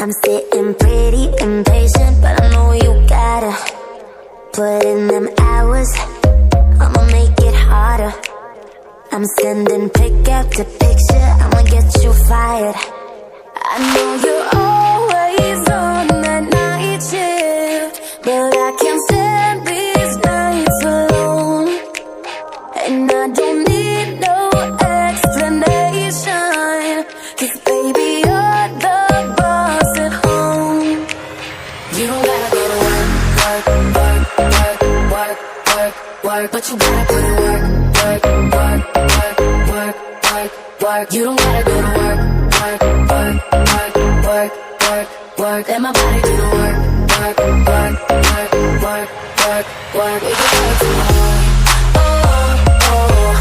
I'm sitting pretty impatient, but I know you gotta put in them hours. I'ma make it harder. I'm sending pick after picture, I'ma get you fired. I know you're always on that night shift, but I can't stand these nights alone. And I don't need no explanation, 'cause baby you're the boss at home. You don't gotta go to work, work, work, work, work, work, work, but you gotta put in work, work, work, work, work, work, work. You don't gotta go to work, work, work, work, work, work, work. Let my body do the work, work, work, work, work, work, work. We can work tomorrow, oh, oh.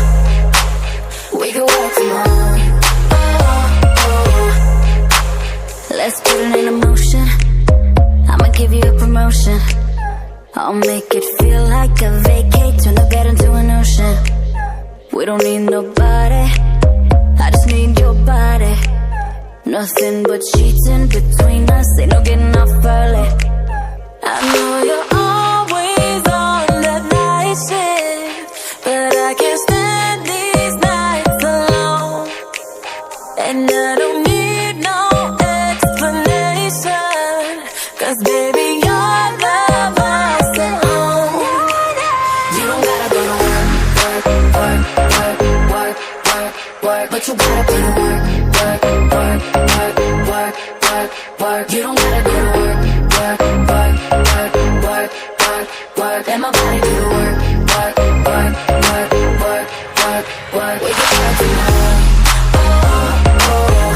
We can work tomorrow, oh, oh. Let's put it in motion. I'ma give you a promotion. I'll make it feel like a vacate, turn the bed into an ocean. We don't need nobody, I just need your body. Nothing but sheets in between us, ain't no getting off early. I know you're always on that night shift, but I can't stand these nights alone. And I don't need no explanation, 'cause baby you're the boss at home. You don't gotta go to work, work, work, work, work, work, work, but you gotta put in work, work, work, work, work, work, work. You don't gotta go to work, work, work, work, work, work, work. Let my body do the work, work, work, work, work, work, work. We can work tomorrow, oh, oh.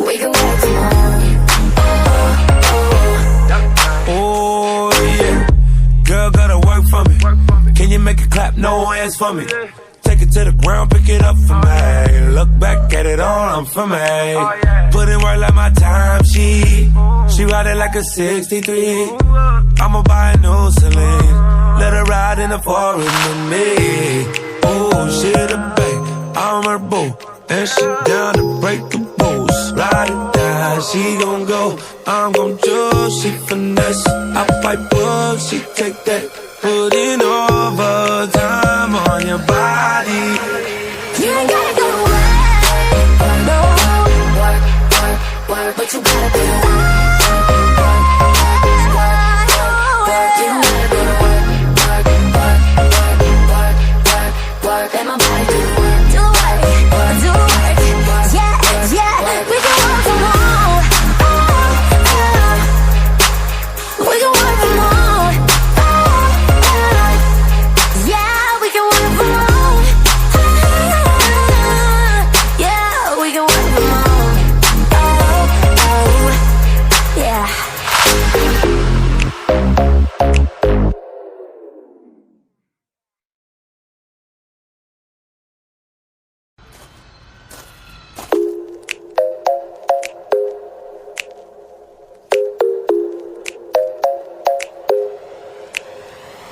We can work tomorrow, oh, oh. Oh yeah, girl gotta work for me. Can you make it clap? No hands for me. Take it to the ground, pick it up for me. Look back at it all, I'm for me. Put in work like my time, she ride it like a 63. I'ma buy a new Celine, let her ride in the forest with me. Oh, she the babe, I'm her boo, and she down to break the rules. Ride it down, she gon' go, I'm gon' choose. She finesse, I fight bugs, she take that. Putting overtime on your body. You ain't gotta go to work, no. Work, work, work, but you gotta do it.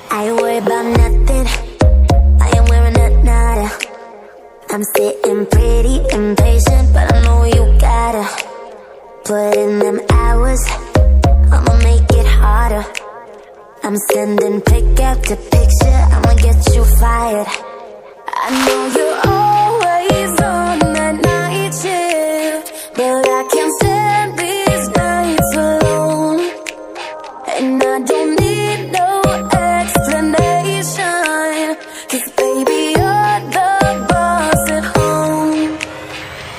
I ain't worried about nothing, I ain't wearing a nada. I'm sitting pretty impatient, but I know you gotta put in them hours. I'ma make it harder. I'm sending pick after picture, I'ma get you fired. I know you're always on that night shift, but I can't stand these nights alone. And I don't need no explanation, 'cause baby you're the boss at home.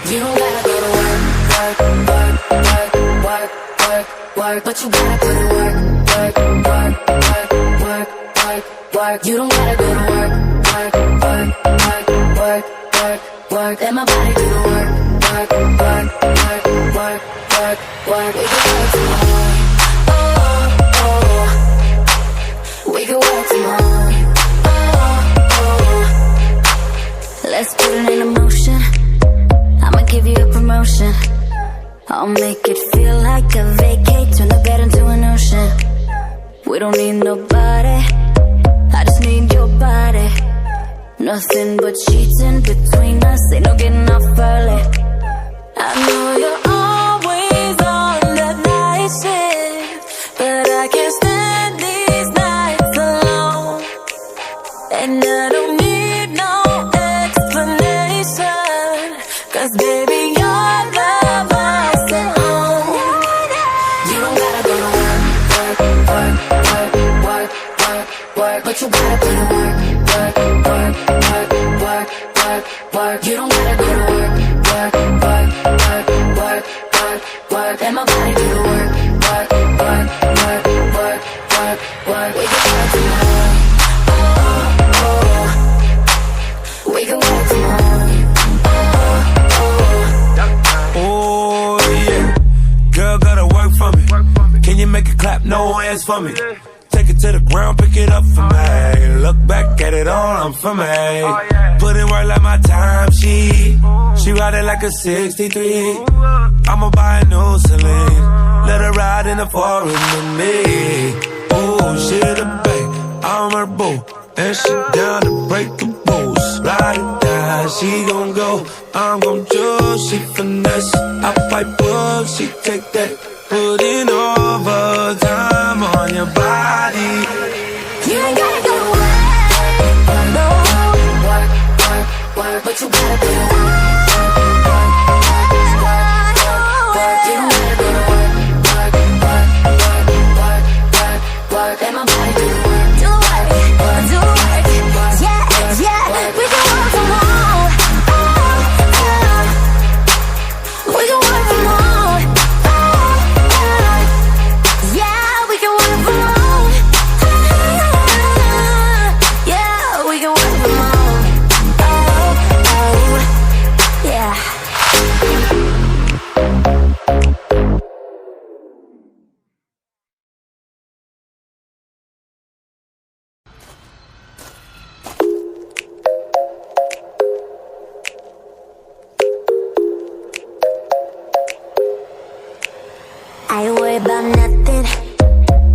You don't gotta go to work, work, work, work, work, work, work, but you gotta put in work, work, work, work, work, work, work. You don't gotta go to work, work, work, work, work, work, work. Let my body do the work, work, work, work, work, work, work. We can work tomorrow, oh, oh. We can work tomorrow, oh, oh. Let's put it in motion. I'ma give you a promotion. I'll make it feel like a vacate, turn the bed into an ocean. We don't need nobody, I just need your body. Nothing but sheets in between us, ain't no getting off early. I know you're always on work. Let my body do the work, work, work, work, work, work, work. We can work tomorrow. Oh, oh. We can work tomorrow. Oh, yeah. Girl, gotta work for me. Can you make it clap? No hands for me. Take it to the ground, pick it up for me. Look back at it all, I'm for me. Put in work like my time, she ride it like a 63. I'ma buy a new Celine. Let her ride in the foreign with me. Oh, she the babe, I'm her boo. And she down to break the rules. Ride or die, she gon' go. I'm gon' choose, she finesse. I fight bull, she take that. Put in overtime on your body. You ain't gotta go to work, no. Work, work, work, but you gotta do it. Work, work, work, work. You don't gotta go to work, work, work, work, work, work, work. Let my body do the work. Do work, do work. Yeah, yeah. We can work from home. We can work from home. Yeah, we can work from home. Yeah, we can work from home. Oh, oh, yeah. I ain't worried about nothing.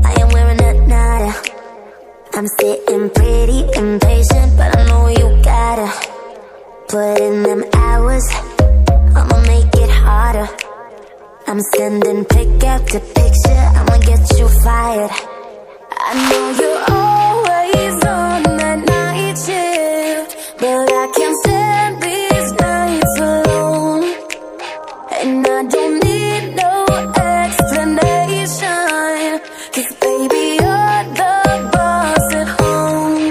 I am wearing a nada. I'm sitting pretty impatient, but I know you gotta put in them hours. I'ma make it harder. I'm sending pick after picture. I'ma get you fired. I know you're always on that night shift, but I can't stand these nights alone. And I don't need no explanation, 'cause baby, you're the boss at home.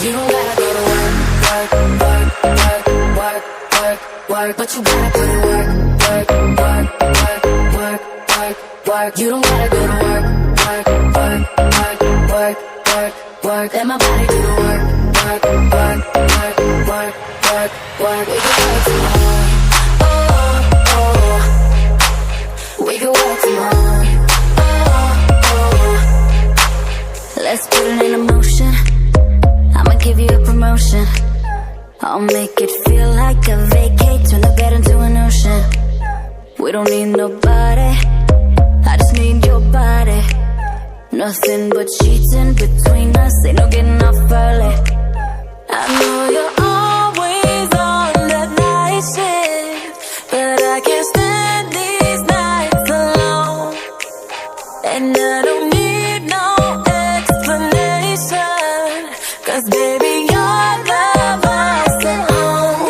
You don't gotta go to work, work, work, work, work, work, work, but you gotta put in work, work, work, work, work, work, work. You don't gotta go to work, work, work, work, work, work, work. Let my body do the work, work, work, work, work, work, work. We can work tomorrow. Oh, oh. We can work tomorrow. Oh, oh. Let's put it in motion. I'ma give you a promotion. I'll make it feel like a vacate. Turn the bed into an ocean. We don't need nobody, I just need your body. Nothing but sheets in between us. Ain't no getting off early. I know you're always on that night shift, but I can't stand these nights alone. And I don't need no explanation, 'cause baby, you're the boss at home.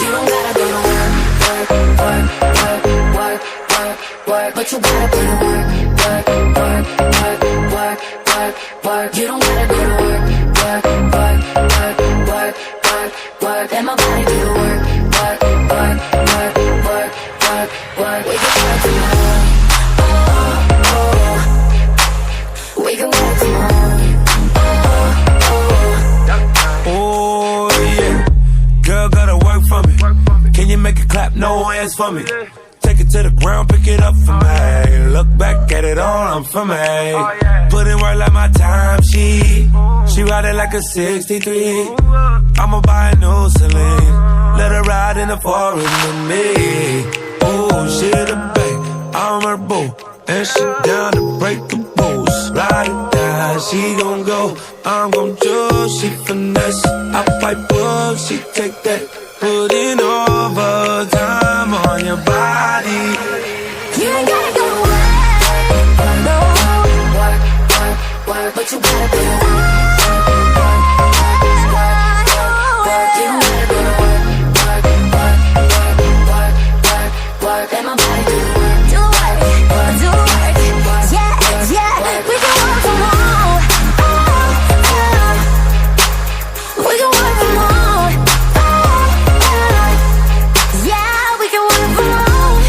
You don't gotta go to work, work, work, work, work, work, work, but you gotta put in work, work, work, work, work, work, work. You don't gotta go to work, work, work, work, work, work, work. Let my body do the work, work, work, work, work, work, work. We can work tomorrow. Oh, oh. We can work tomorrow. Oh, yeah. Girl, gotta work for me. Can you make it clap? No hands for me. Take it to the ground, pick it up for me. Look back at it all, I'm for me. Put in work like my time, she ride it like a 63. I'ma buy a new Celine. Let her ride in the foreign with me. Oh, she the babe, I'm her boo. And she down to break the rules. Ride or die, she gon' go. I'm gon' choose, she finesse. I fight bull, she take that. Put in overtime on your body. You ain't gotta go to work, no. Work, work, work, but you gotta do it. Work, work, work, work. You don't gotta go to work, work, work, work, work, work, work. Let my body do the work. Do work, do work. Yeah, yeah. We can work from home. We can work from home. Yeah, we can work from home.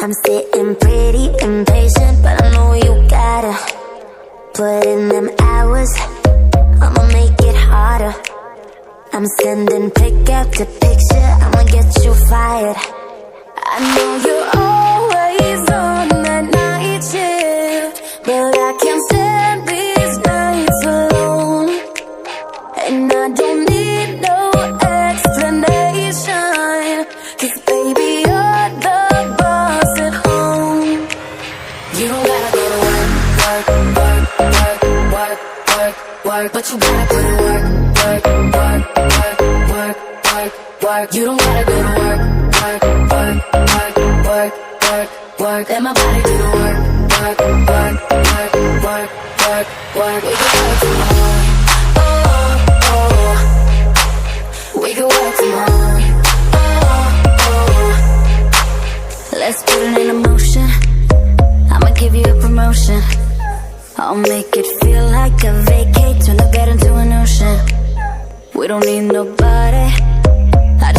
I'm sitting pretty impatient, but I know you gotta put in them hours. I'ma make it harder. I'm sending pick after picture, I'ma get you fired. I know you're always on that night shift, but I can't stand these nights alone. And I don't need no explanation, 'cause baby you're the boss at home. You don't gotta go to work, work, work, work, work, work, work, but you gotta put in work, work, work, work, work, work, work. You don't gotta go to work, work, work, work, work, work, work. Let my body do the work, work, work, work, work, work, work. We can work tomorrow. Oh, oh. We can work tomorrow. Oh, oh. Let's put it in motion. I'ma give you a promotion. I'll make it feel like a vacate, turn the bed into an ocean. We don't need nobody